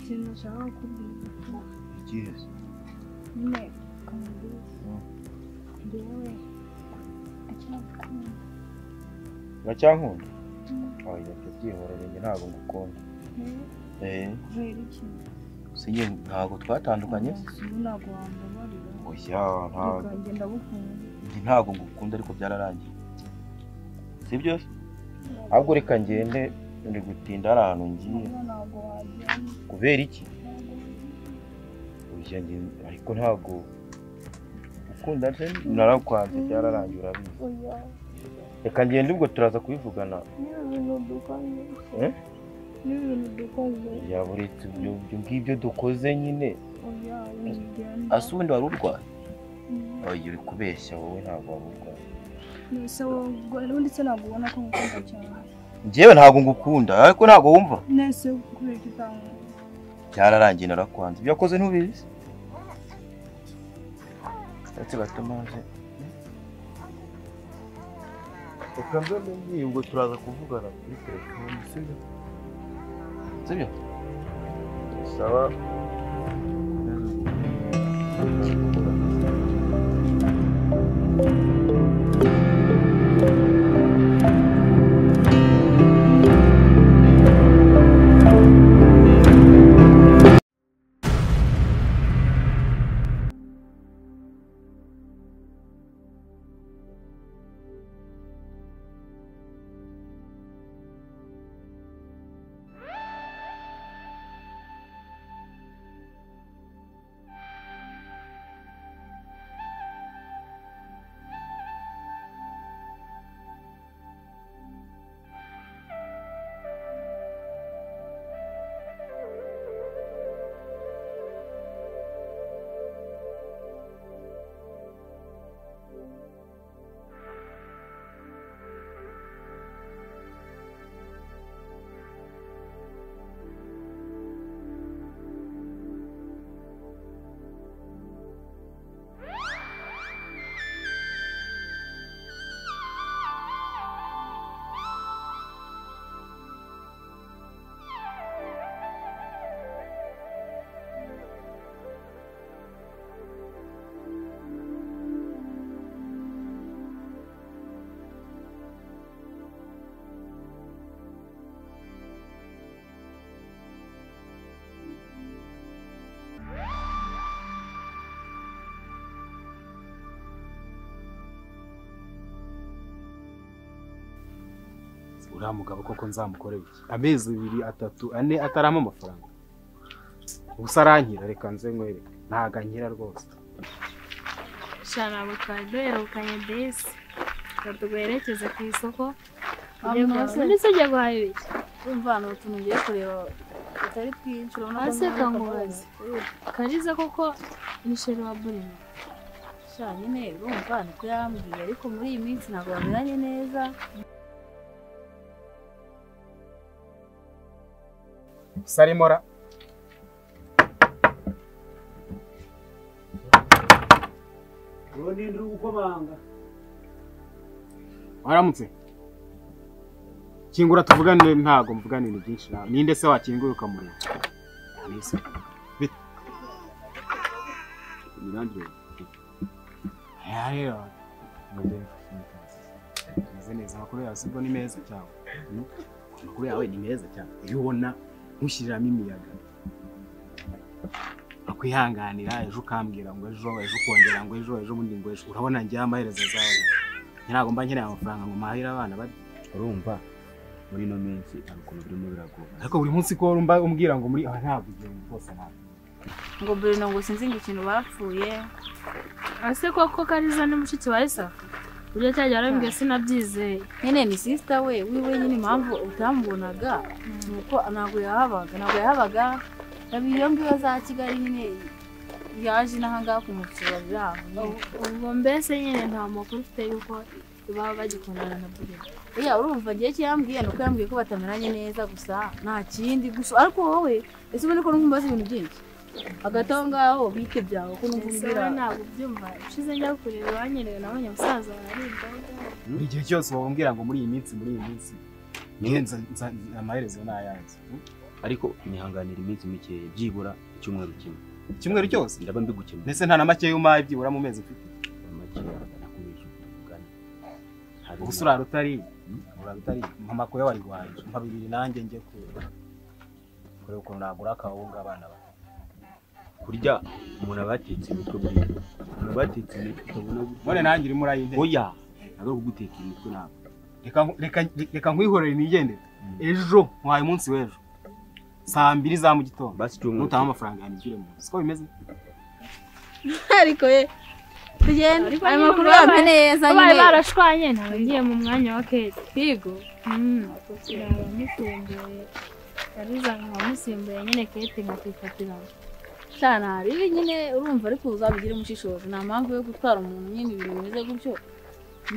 ikintu nshaka kubwira ikihe nyine kamubwira ndewe uracyankunda oya tubyihorere njye ntabwo ngukunda kubera iki sinye ntabwo twatandukanye ntabwo wambabarira oya ntabwo ngenda gukunda ntabwo ngukunda ariko byararangiye sibyo ahubwo reka ngende ndi gutinda ari ahantu ngiye kubera iki oya njye ariko ntabwo ukunda nse narakwanze byararangiye urabizi reka ngende ubwo turaza kubivugana yaburetse ibyo ngibyo dukoze nyine ase ubundi wari urwaye oya uri kubeshya wowe ntabwo wari urwaye ubundi se ntabwo ubona ko ngukunda cyane njyewe ntabwo ngukunda ariko ntabwo wumva nese kubera ko utankunda byararangiye narakwanze ibyo wakoze ntubizi ndetse gatumaze reka nzamenye ubwo turaza kuvugana kuri telefone sibyo sibyo sawa uriya mugabo koko nzamukorera iki amezi 2 3 4 atarama amafaranga ubusa arankira reka nze nkwereke ntago ankira rwose shana bukaduherukanye desi tuguherekeze ku isoko ndetse ujya guhahira urumva hano utuntu ngiye kureba utari twinshi hasi kangubaze kariza koko nisheri wa burimo sha nyine urumva niko yambwiye ariko muri iyi minsi ntabwo bamenanye neza Sarimora Roni ndu ukomanga waramutse kingura tuvugane ntago mvugane ni byinshi nawe ninde se wakinguruka muri nise bit nirandire yayo mende neza makuru yawe sibwo ni meza cyane makuru yawe ni meza cyane iyo ubona nkushyiriramo imiyaga akwihanganira ejo ukambwira ngo ejo ukongera ngo ejo bundi ngo ejo urabona ngiye amaherezo zawe ntago mba nkeneye amafaranga ngo mahira abana bari urumva muri no minsi arukuntu birimo biragoba ariko buri munsi ko urumva umbwira ngo muri ntabwo ugenda rwose ntabwo ngo Bruno ngo sinzi ngo ikintu bapfuye ase koko kariza ni mushiki wa Isafa uje cyajya arambye sinabyizeye nyine ni sister we wiwe nyine impamvu utambonaga nuko ntabwo yahabaga yabiyo ngiyo za Kigali nyine yaje nahanga kumutsura ubwo mbese nyine nta makuru ufite yuko baba bagikundana na Bruno iya urumva ngiye cyambwiye nuko yambwiye ko batameranye neza gusa nta kindi gusa ariko wowe ese ubone ko numbaza ibintu byinshi agato ngaho bike byawe ko numvira ntabwo byumva ushize njya kureba wanyerewe nabonye musaza ari imboga buri gihe cyose wombwira ngo muri iyi minsi nihenza amaherezo nayanze ariko nihanganira iminsi mike byibura icyumweru kimwe. Icyumweru cyose Ndaba mbigukemura. ndetse nta na make y'umaye byibura mu mezi ufite. Make nakumisha kugana. Ubusura rutari mama ko yawari gwaje mpa 2 nanjye nje kure uko nagura akawunga abana ba. Kurya umuntu abatetse imitwe buri. Umuntu abatetse imitwe ubona None nanjye uri murayinde. oya nagara kuguteka imitwe ntabwo. Reka nkwihorere nigendere. Ejo nkwaye umunsi w'ejo. Saa 2 za mu gitondo. Basi cyumwe Utama amafaranga yanjye mu. Siko bimeze? ariko ye tugenda ayo makuru yampe neza Bari nyine barashwanye ngiye mu mwanya wa Kate. higo Kugira ngo musimbuye. Kariza nkamusimbuye nyine Kate ngakifatira. cyana ribi nyine urumva ariko uzabigire umushishozi nta mpamvu yo gutwara umuntu nyine ibintu bimeze gutyo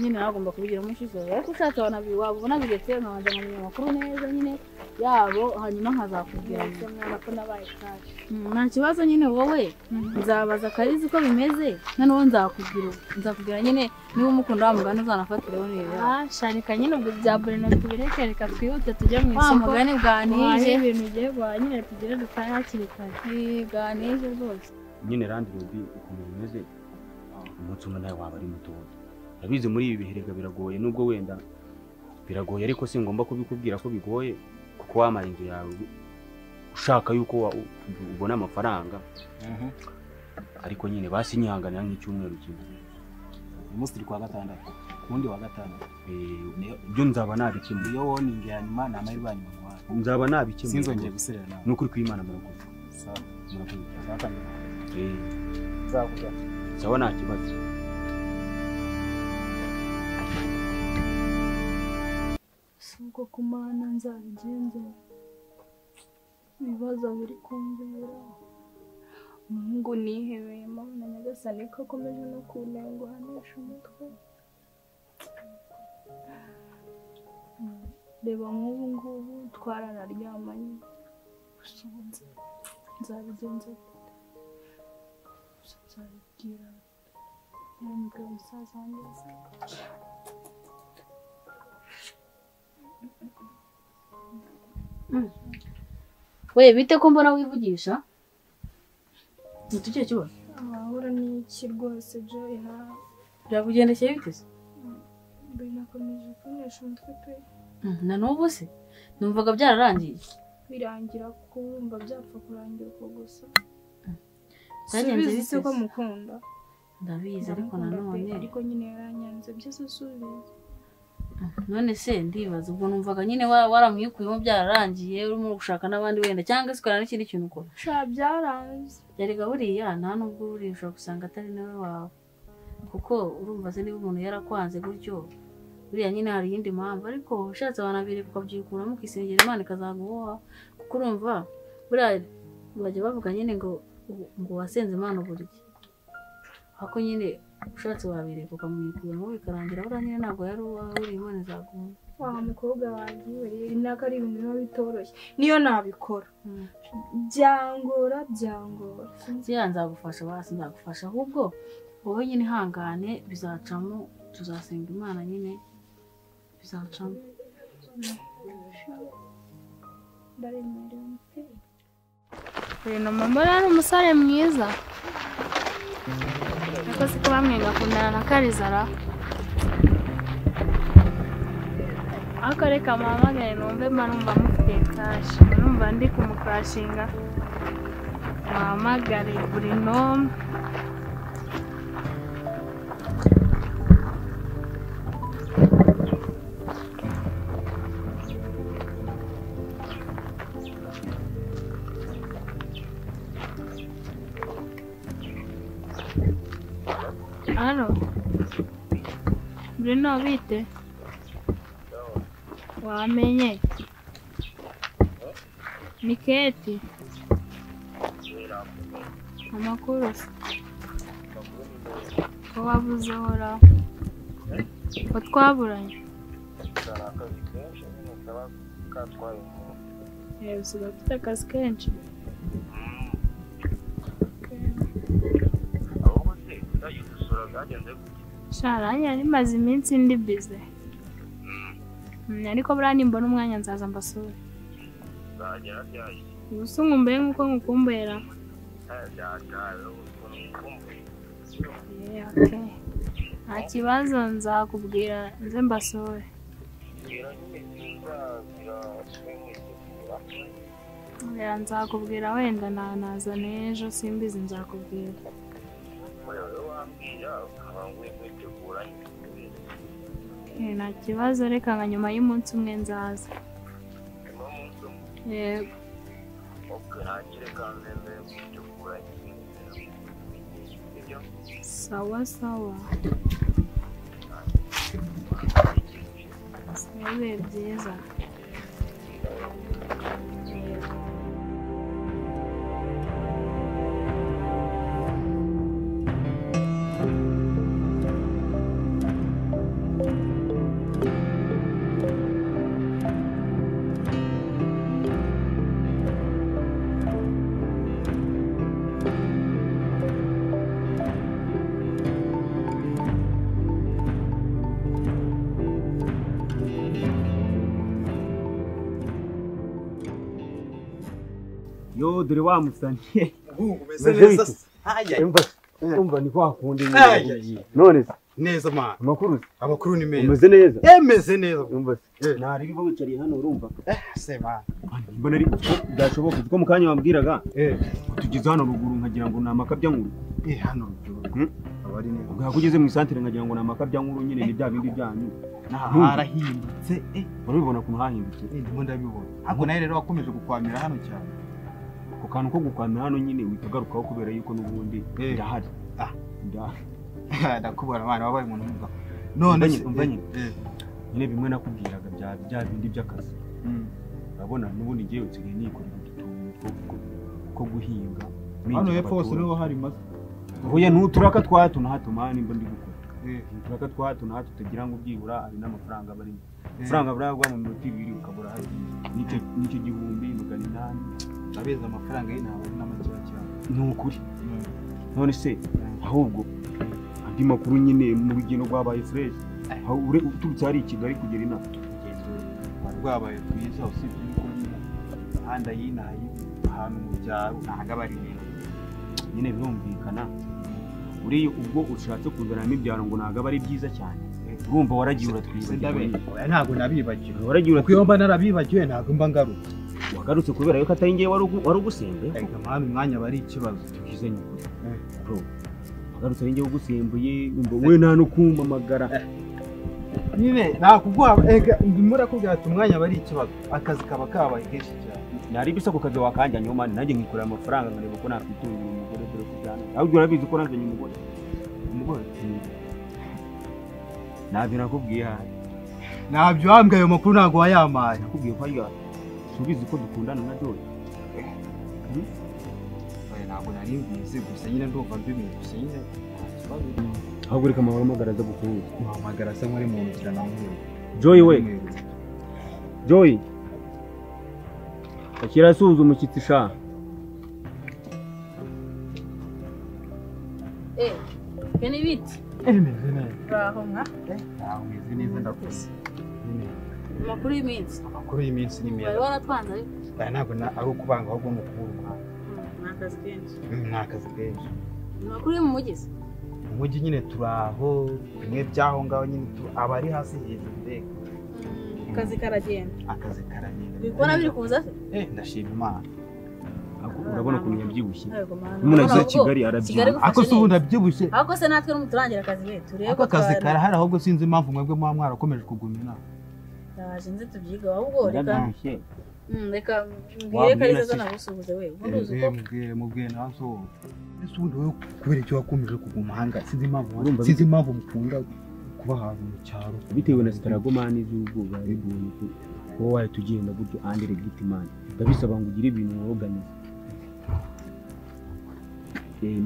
nyine nagomba kubigira umushishozi ariko ushatse wabona bigetse nkabanza nkamenya amakuru neza nyine yabo hanyuma nkazakubwira mwana ko nabaye kaje nta kibazo nyine wowe nzabaza Kariza uko bimeze noneho nzakubwira nyine niba umukunda wa mugani uzanafatireho neza Shanika nyine ubwo bya Bruno tubireke reka twihute tujye mu wa isoko. mugani bwanije ibintu ugiye guhaha nyine tugire dutahe hakiri kare. bwanije rwose nyine randi rubi ukuntu bimeze umunsi umwe nawe waba ari muto. Ndabizi muri ibi biherega biragoye nubwo wenda biragoye ariko si ngomba kubikubwira ko bigoye kuko wamaye inzu yawe ushaka yuko ubona amafaranga ariko nyine basi nyihanganira nk'icyumweru kimwe. Umunsi kwa gatandatu. Kundi wa gatandatu. Ibyo nzaba nabikemura. Iyo woninge ya nyuma na amahirwe ya nyuma. Nzaba nabikemura. Sinzongeye guserera nawe. Nukuri kw'Imana murakoze. Sawa. Murakoze. Zakuja. Sawa nta kibazo. Suko kumana nzabigenza. Ibibazo biri kumbera. Mungu nihebeye Mana Nyagasani ko akomeje no kunenguhanisha umutwe. Reba nk'ubu ngubu twaranaryamanye. Usubunze nzabigenza nzabibwira nambwira umusaza wanjye. we bite ko mbona wivugisha ntitugiye kibazo Ahura n'iki rwose Joy na byakugendekeye bite se binakomeje kunesha umutwe pe. na n'ubu se numvaga byararangiye Birangira kumva byapfa kurangira uko gusa. Byagenze bite Subize ko mukunda. ndabizi ariko nanone ariko nyine yaranyanze byose subize. none se ndibaza ubwo numvaga nyine waramwikuyemo byararangiye urimo gushaka n'abandi wenda cyangwa se ukora n'ikindi kintu ukora Sha byaranze. yarega buriya nta nubwo buriya ushobora gusanga atari nawe wawe kuko urumva se niba umuntu yarakwanze gutyo buriya nyine hari iyindi mpamvu ariko ushatse wanabireka ukabyikuramo ukisengera Imana ikazaguha kuko urumva buriya bajya bavuga nyine ngo wasenze Imana uburyo ako nyine ushatse wabireka ukamwikuramo bikarangira buriya nyine ntabwo yari uwawe uri Imana izaguha Wa mukobwa wanjye rero naka ari ibintu biba bitoroshye niyo nabikora byangora siya nzagufasha basi nzagufasha ahubwo wowe nyine ihangane bizacamo tuzasenga Imana nyine bizacamo Bruno mama ari umusore mwiza ariko siko bamwe gakundana na Karizara ariko reka mpamagare numve mba numva mufite kashi numva ndi kumukrashinga mpamagare Bruno Halo. Bruno bite? Wamenye? Ni Kate. Amakuru se. Ko wabuze hora. Ko twaburanye. Usigaye ufite akazi kenshi. Sharanya nimaze iminsi ndi busy. Ariko buriya nimbona umwanya nzaza mbasura. uzagera ryari Gusa nkumbuye nkuko ngukumbera. Okay. Nta kibazo nzakubwira nze mbasore. Nzakubwira wenda naza n'ejo simbizi nzakubwira. Nta kibazo reka nka nyuma y'umunsi umwe nzaza. Yego. Sawa sawa. Sawa bibe byiza. Yo dore wa musaniye. Umeze neza. Haya. Umva ni kwa kundi nyine. None Neza man. Amakuru ni meza. umeze neza. Meze neza. Umva nari biba wicariye hano urumva. Se man. Mbona ari byashoboka kuko mu kanya wambwiraga. Tugeze hano ruguru nkagira ngo ni amakabya nkuru. Hano ruguru. Abari neza. Ubwo kugeze mu isantere nkagira ngo ni amakabya nkuru nyine ni bya bindi byanyu. Harahindutse. Urabibona ku muhahindutse. Ndimo ndabibona. Ariko nawe rero wakomeje gukwamira hano cyane. Ku kantu ko gukwamira hano nyine witagarukaho kubera yuko n'ubundi ndahari. Ndakubona abana babaye umuntu mwiza. None umva nyine bimwe nakubwiraga bya bindi by'akazi. Urabona n'ubundi ngiye utsigaye nikorera utuntu ko guhinga. Hano hepfo hose niho hari maze. Oya n'uturaka twatu na hato mani mba ndi gukora. Uturaka twatu na hato tugira ngo byibura ari n'amafaranga barimo. Faranga buragwa mu minota 2 ukabura hari n'icyo gihumbi magana 8. Abeza amafaranga y'intawe n'amakira cyane. Nukuri. None se ahubwo andi makuru nyine mu rugendo rwabaye fresh. Aho uturutse hari Kigali kugera ina. Rwabaye twiza usibye yuko handa y'inayi ahantu mu byaro ntaga bari nyine birumvikana. Uri ubwo ushatse kuzana n'ibyaro ngo naga bari byiza cyane. Urumva waragiye uratwibagiwe. Ntago nabibagiwe. Waragiye uratwiyomba narabibagiwe ntago mba ngaruka. Wagarutse kubera yuko atari ngiye wari ugusembe. Ega mwana umwanya bari ikibazo tugize nyukuri. Bro. Wagarutse ari ngiye ugusembuye umva we nta no kumpamagara. Nyine nakugwa ega ndimura kubwira ati umwanya bari ikibazo. Akazi kaba kabaye kenshi cyane. Nari bisa ku kazi wakanjanye mwana nanjye nkikorera amafaranga nkareba ko nakwitunga umugore dore kujyana. Ahubwo urabizi ko nazanye umugore. Nabyo nakubwiye hari. Nabyo wambwiye ayo makuru ntago wayamaye. Nakubwiye ko ari subizi ko dukundana na Joy. Ntabwo nari mbizi gusa nyine ndumva mbimenye gusa nyine. Ahubwo reka amahoro aza gukuza. Muhamagara se muri mu nzira nawe. Joy we. Joy. Akira suzu umushyitsi sha. Keni biti. Meze neza. Baho nka. Meze neza ndakuze. Amakuru y'iminsi. Amakuru y'iminsi ni meza. Wari waratwanze ariko. Ntabwo ari ukubanga ahubwo ni ukubura umwana. Nakazi kenshi. Nakazi kenshi. Amakuru yo mu mugezi. Mu mujyi nyine turaho bimwe byaho ngaho nyine abari hasi hejuru mbega. Akazi karagenda. Akazi karagenda. Bikora biri kuza se? Ndashima Imana. Urabona ukuntu yabyibushye. Umuntu agiye Kigali arabyibushye. Ako se ubundi abyibushye. Ako se natwe n'umuturangira akazi be turebe ko akazi karahari ahubwo sinzi impamvu mwebwe muba mwarakomeje kuguma inama. Yaje nze tubyiga ahubwo reka. Reka mbwire kariza zana gusuhuze we. Mubwire nanso. Ese ubundi wowe kubera icyo wakomeje kuguma hanga sinzi impamvu mukunda kuba ahantu mu cyaro bitewe na stragomani z'ubwoba biguye ko waye tugenda gutyo andire gitimani ndabisaba ngo ugire ibintu woganize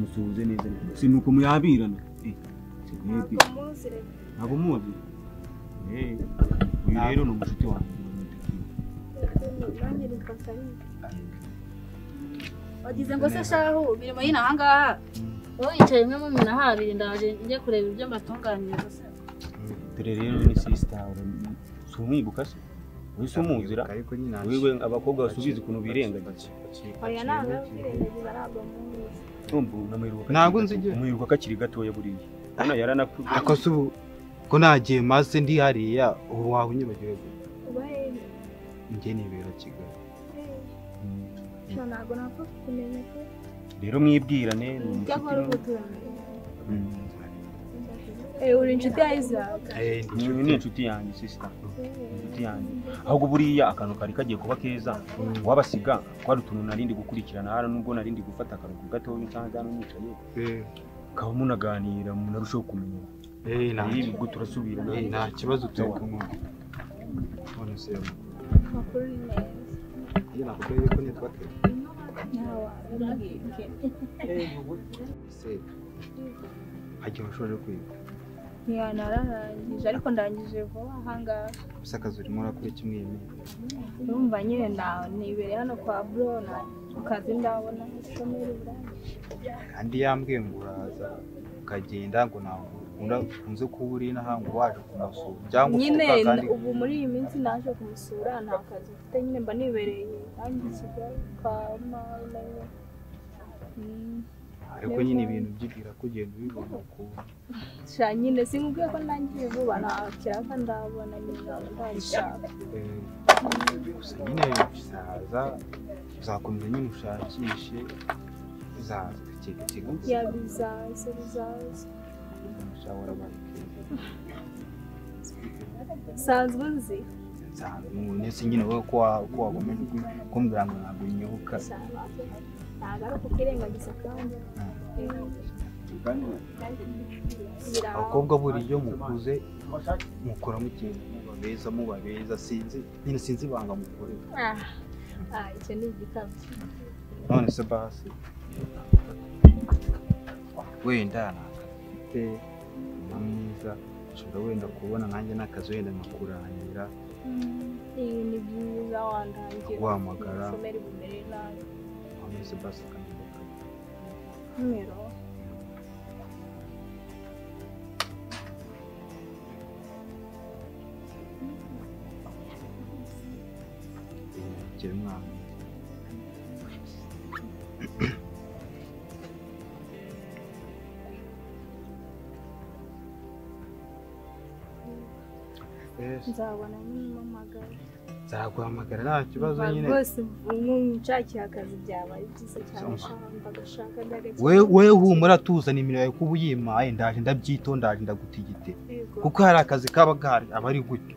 musuhuze neza sinuko muyabirana ntabwo muzi uyu rero ni umushuti wanjye wagize ngo se shahu birimo yina hangaha wowe yicaye mwe mu mina habiri ndaje njye kureba ibyo mbatunganyiriza se dore rero ni sister sumwibuka se wese umuzira ariko nyine wewe abakobwa basubiza ukuntu birengagiza oya ntabwo kwirengagiza ntabwo muzi ntabwo nzi igihe umuhirwa kakiri gatoya buriya hano yaranakuze ako se ubu ko nagiye maze ndi hariya ubu waba unyibagiwe uba hehe njye nibera Kigali ntabwo napfa kumenya ko rero mwibwirane cyakora ubuturanye uri inshuti ya Isaac ni inshuti yanjye sister inshuti yanjye ahubwo buriya akantu kari kagiye kuba keza wabasiga twari utuntu narindi gukurikirana hano nubwo narindi gufata akaruhuko gato cyangwa hano nicaye kaba munaganira munarushaho kumenya ntabwo turasubira nta kibazo turi kumwe none se makuru ni neza iyo nakubwiye ko nitwa ke nawa urabwike se hagiye washoje kwiga nararangije ariko ndangije vuba ahangaha gusa akazi urimo urakora kimwe urumva nyine nibereye hano kwa bro na kazi ndabona somero kandi yambwiye ngo uraza ukagenda ngo ntabwo ukunze kuba uri n'ahantu waje kumusura cyangwa nyine ubu muri iyi minsi naje kumusura nta kazi mfite nyine mba nibereye kandi Kigali kwa mama ariko nyine ibintu byibwira ko ugenda ubibona ukuntu sha nyine sinkubwiye ko nangiye vuba nakiraka ndabona nyine ndabishaka gusa nyine bizaza uzakomeza nyine ushakishe bizaza kigali bizaza ushobora sanzwe nzi nese nyine wowe ko wagomeje kumbwira ngo ntabwo unyibuka ntabwo ari ukukirengagiza kandi abakobwa buriya mukuze mukoramo ikintu muba beza sinzi ibanga mukorera icyo ni igikabyo none se basi wenda nakafite mwiza ushobora wenda kubona nanjye n'akazi wenda nkakurangira ni byiza wandangira guhamagara someri bumere nabi none se basi kandibuka numero kiri mwana nzabona nyamamagara nzaguhamagara nta kibazo nyine rwose nshakira akazi byaba ari byiza cyane ndagashaka we humura tuza nimero yawe kuba uyimpaye ndaje ndabyito ndaje ndagutigite kuko hari akazi kaba gahari aba ari gutyo